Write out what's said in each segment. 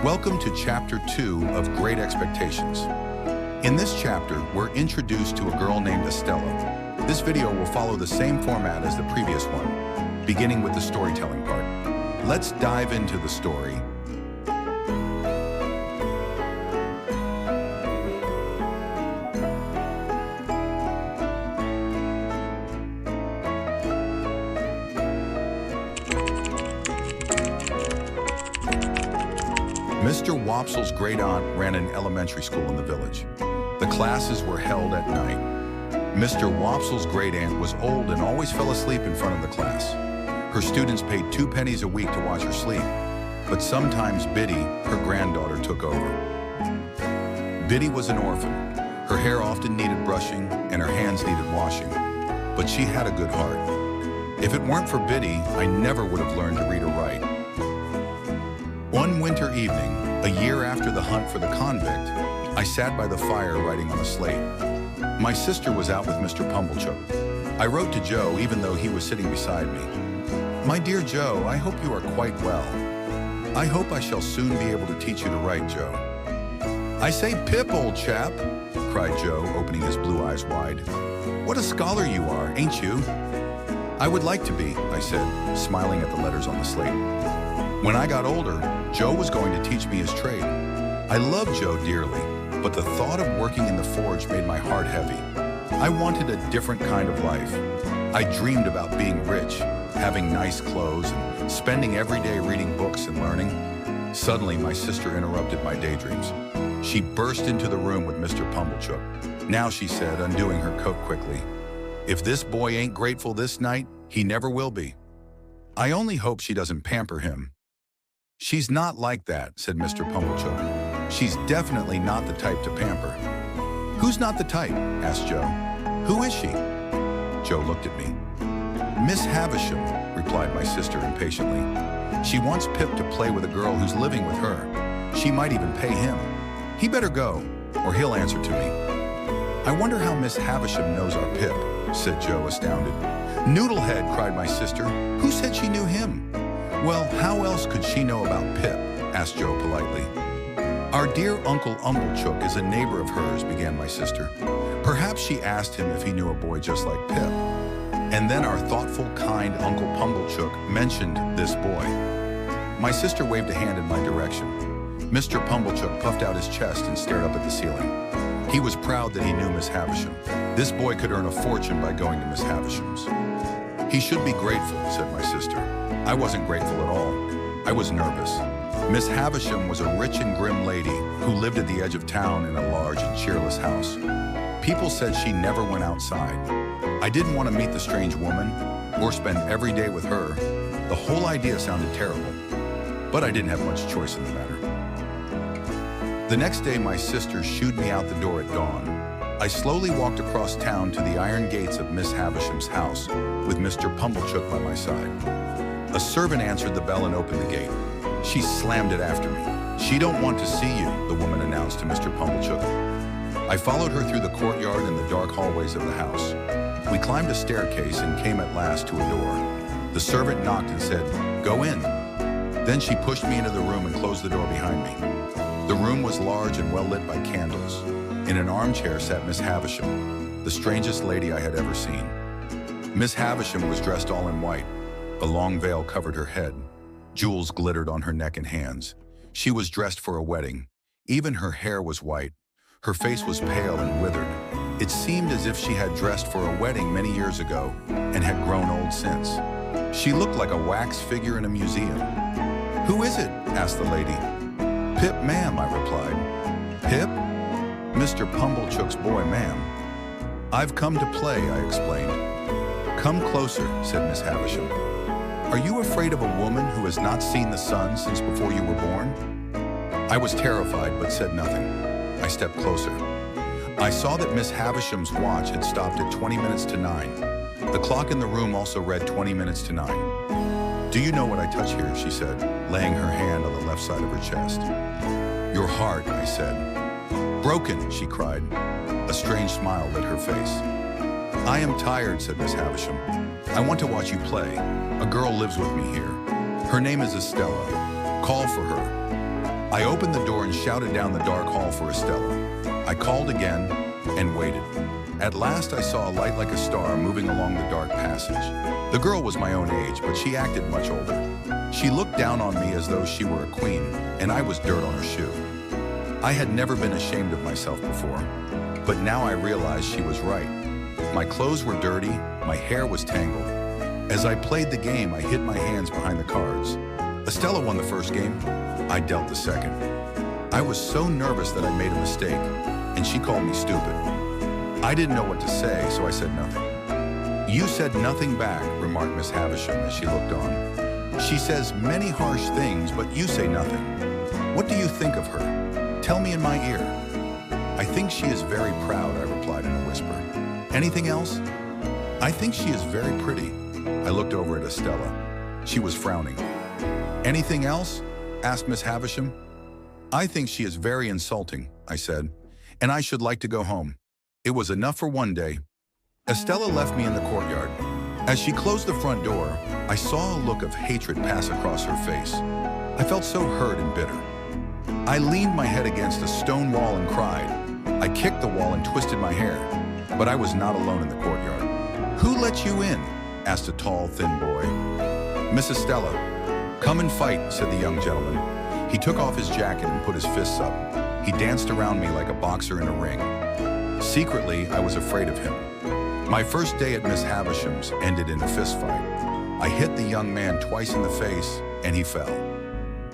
Welcome to Chapter 2 of Great Expectations. In this chapter, we're introduced to a girl named Estella. This video will follow the same format as the previous one, beginning with the storytelling part. Let's dive into the story. Mr. Wopsel's great aunt ran an elementary school in the village. The classes were held at night. Mr. Wopsel's great aunt was old and always fell asleep in front of the class. Her students paid 2 pennies a week to watch her sleep, but sometimes Biddy, her granddaughter, took over. Biddy was an orphan. Her hair often needed brushing and her hands needed washing, but she had a good heart. If it weren't for Biddy, I never would have learned to read or write. One winter evening, a year after the hunt for the convict, I sat by the fire writing on a slate. My sister was out with Mr. Pumblechook. I wrote to Joe even though he was sitting beside me. My dear Joe, I hope you are quite well. I hope I shall soon be able to teach you to write, Joe. I say, Pip, old chap, cried Joe, opening his blue eyes wide. What a scholar you are, ain't you? I would like to be, I said, smiling at the letters on the slate. When I got older, Joe was going to teach me his trade. I loved Joe dearly, but the thought of working in the forge made my heart heavy. I wanted a different kind of life. I dreamed about being rich, having nice clothes, and spending every day reading books and learning. Suddenly, my sister interrupted my daydreams. She burst into the room with Mr. Pumblechook. Now, she said, undoing her coat quickly, if this boy ain't grateful this night, he never will be. I only hope she doesn't pamper him. She's not like that, said Mr. Pumblechook. She's definitely not the type to pamper. Who's not the type? Asked Joe. Who is she? Joe looked at me. Miss Havisham, replied my sister impatiently. She wants Pip to play with a girl who's living with her. She might even pay him. He better go, or he'll answer to me. I wonder how Miss Havisham knows our Pip, said Joe, astounded. Noodlehead, cried my sister. Who said she knew him? Well, how else could she know about Pip? Asked Joe politely. Our dear Uncle Umblechook is a neighbor of hers, began my sister. Perhaps she asked him if he knew a boy just like Pip. And then our thoughtful, kind Uncle Pumblechook mentioned this boy. My sister waved a hand in my direction. Mr. Pumblechook puffed out his chest and stared up at the ceiling. He was proud that he knew Miss Havisham. This boy could earn a fortune by going to Miss Havisham's. He should be grateful, said my sister. I wasn't grateful at all. I was nervous. Miss Havisham was a rich and grim lady who lived at the edge of town in a large and cheerless house. People said she never went outside. I didn't want to meet the strange woman or spend every day with her. The whole idea sounded terrible, but I didn't have much choice in the matter. The next day, my sister shooed me out the door at dawn. I slowly walked across town to the iron gates of Miss Havisham's house with Mr. Pumblechook by my side. A servant answered the bell and opened the gate. She slammed it after me. She don't want to see you, the woman announced to Mr. Pumblechook. I followed her through the courtyard and the dark hallways of the house. We climbed a staircase and came at last to a door. The servant knocked and said, "Go in." Then she pushed me into the room and closed the door behind me. The room was large and well lit by candles. In an armchair sat Miss Havisham, the strangest lady I had ever seen. Miss Havisham was dressed all in white. A long veil covered her head. Jewels glittered on her neck and hands. She was dressed for a wedding. Even her hair was white. Her face was pale and withered. It seemed as if she had dressed for a wedding many years ago and had grown old since. She looked like a wax figure in a museum. "Who is it?" asked the lady. "Pip, ma'am," I replied. "Pip? Mr. Pumblechook's boy, ma'am." "I've come to play," I explained. "Come closer," said Miss Havisham. "Are you afraid of a woman who has not seen the sun since before you were born?" I was terrified but said nothing. I stepped closer. I saw that Miss Havisham's watch had stopped at 20 minutes to 9. The clock in the room also read 20 minutes to 9. "Do you know what I touch here?" she said, laying her hand on the left side of her chest. "Your heart," I said. "Broken," she cried. A strange smile lit her face. "I am tired," said Miss Havisham. "I want to watch you play. A girl lives with me here. Her name is Estella. Call for her." I opened the door and shouted down the dark hall for Estella. I called again and waited. At last I saw a light like a star moving along the dark passage. The girl was my own age, but she acted much older. She looked down on me as though she were a queen, and I was dirt on her shoe. I had never been ashamed of myself before, but now I realized she was right. My clothes were dirty, my hair was tangled. As I played the game, I hid my hands behind the cards. Estella won the first game, I dealt the second. I was so nervous that I made a mistake, and she called me stupid. I didn't know what to say, so I said nothing. "You said nothing back," remarked Miss Havisham as she looked on. "She says many harsh things, but you say nothing. What do you think of her? Tell me in my ear." "I think she is very proud," I replied in a whisper. "Anything else?" "I think she is very pretty." I looked over at Estella. She was frowning. "Anything else?" asked Miss Havisham. "I think she is very insulting," I said, "and I should like to go home." It was enough for one day. Estella left me in the courtyard. As she closed the front door, I saw a look of hatred pass across her face. I felt so hurt and bitter. I leaned my head against a stone wall and cried. I kicked the wall and twisted my hair, but I was not alone in the courtyard. "Who let you in?" asked a tall, thin boy. "Miss Estella." "Come and fight," said the young gentleman. He took off his jacket and put his fists up. He danced around me like a boxer in a ring. Secretly, I was afraid of him. My first day at Miss Havisham's ended in a fistfight. I hit the young man twice in the face, and he fell.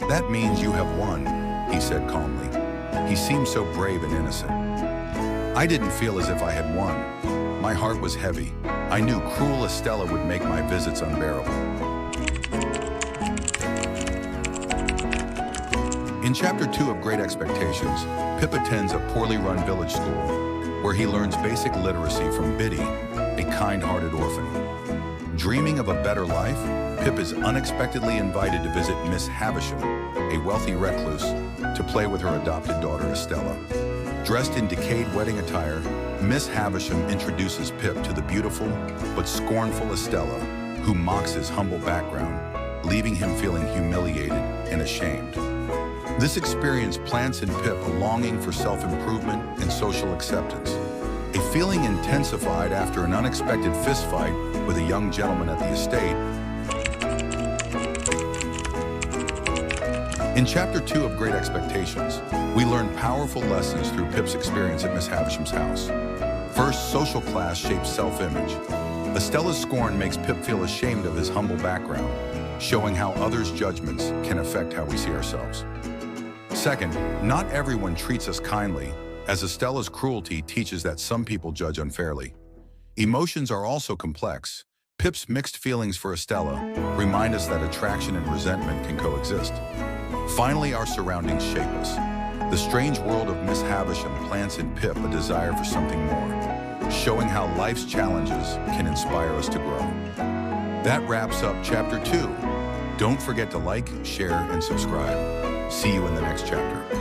"That means you have won," he said calmly. He seemed so brave and innocent. I didn't feel as if I had won. My heart was heavy. I knew cruel Estella would make my visits unbearable. In Chapter 2 of Great Expectations, Pip attends a poorly run village school where he learns basic literacy from Biddy, a kind-hearted orphan. Dreaming of a better life, Pip is unexpectedly invited to visit Miss Havisham, a wealthy recluse, to play with her adopted daughter Estella. Dressed in decayed wedding attire, Miss Havisham introduces Pip to the beautiful but scornful Estella, who mocks his humble background, leaving him feeling humiliated and ashamed. This experience plants in Pip a longing for self-improvement and social acceptance, a feeling intensified after an unexpected fistfight with a young gentleman at the estate. In Chapter 2 of Great Expectations, we learn powerful lessons through Pip's experience at Miss Havisham's house. First, social class shapes self-image. Estella's scorn makes Pip feel ashamed of his humble background, showing how others' judgments can affect how we see ourselves. Second, not everyone treats us kindly, as Estella's cruelty teaches that some people judge unfairly. Emotions are also complex. Pip's mixed feelings for Estella remind us that attraction and resentment can coexist. Finally, our surroundings shape us. The strange world of Miss Havisham plants in Pip a desire for something more, showing how life's challenges can inspire us to grow. That wraps up Chapter 2. Don't forget to like, share, and subscribe. See you in the next chapter.